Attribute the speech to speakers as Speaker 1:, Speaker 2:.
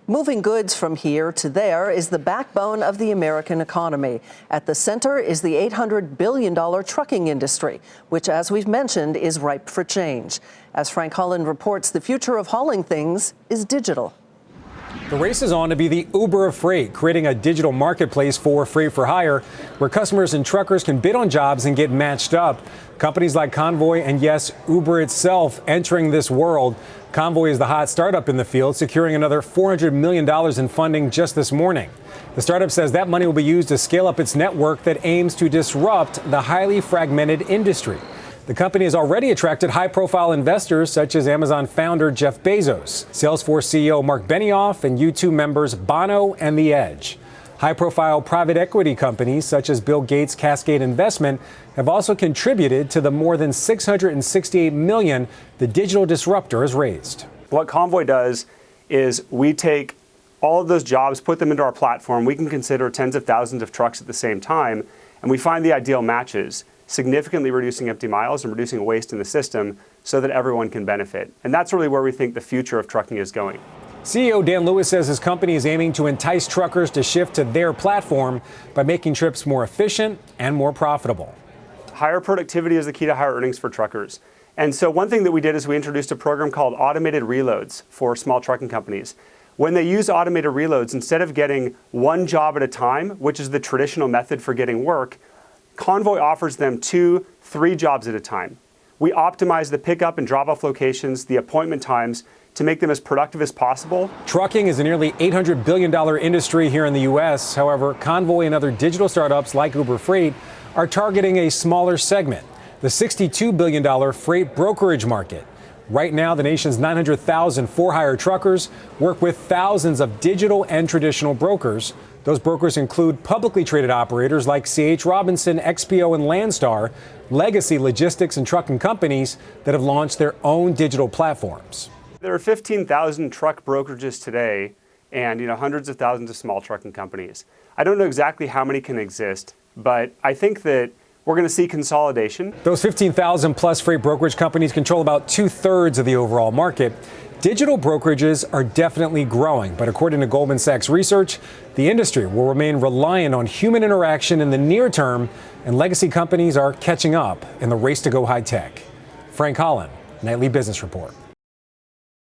Speaker 1: Moving goods from here to there is the backbone of the American economy. At the center is the $800 billion trucking industry, which, as we've mentioned, is ripe for change. As Frank Holland reports, the future of hauling things is digital.
Speaker 2: The race is on to be the Uber of freight, creating a digital marketplace for freight for hire, where customers and truckers can bid on jobs and get matched up. Companies like Convoy and, yes, Uber itself entering this world. Convoy is the hot startup in the field, securing another $400 million in funding just this morning. The startup says that money will be used to scale up its network that aims to disrupt the highly fragmented industry. The company has already attracted high-profile investors such as Amazon founder Jeff Bezos, Salesforce CEO Mark Benioff, and U2 members Bono and The Edge. High-profile private equity companies such as Bill Gates' Cascade Investment have also contributed to the more than $668 million the digital disruptor has raised.
Speaker 3: What Convoy does is we take all of those jobs, put them into our platform. We can consider tens of thousands of trucks at the same time, and we find the ideal matches, significantly reducing empty miles and reducing waste in the system so that everyone can benefit. And that's really where we think the future of trucking is going.
Speaker 2: CEO Dan Lewis says his company is aiming to entice truckers to shift to their platform by making trips more efficient and more profitable.
Speaker 3: Higher productivity is the key to higher earnings for truckers. And so one thing that we did is we introduced a program called automated reloads for small trucking companies. When they use automated reloads, instead of getting one job at a time, which is the traditional method for getting work, Convoy offers them 2-3 jobs at a time. We optimize the pickup and drop-off locations, the appointment times, to make them as productive as possible.
Speaker 2: Trucking is a nearly $800 billion industry here in the U.S. However, Convoy and other digital startups like Uber Freight are targeting a smaller segment, the $62 billion freight brokerage market. Right now, the nation's 900,000 for-hire truckers work with thousands of digital and traditional brokers. Those brokers include publicly traded operators like C.H. Robinson, XPO, and Landstar, legacy logistics and trucking companies that have launched their own digital platforms.
Speaker 3: There are 15,000 truck brokerages today and hundreds of thousands of small trucking companies. I don't know exactly how many can exist, but I think that we're going to see consolidation.
Speaker 2: Those 15,000 plus freight brokerage companies control about 2/3 of the overall market. Digital brokerages are definitely growing, but according to Goldman Sachs research, the industry will remain reliant on human interaction in the near term, and legacy companies are catching up in the race to go high tech. Frank Holland, Nightly Business Report.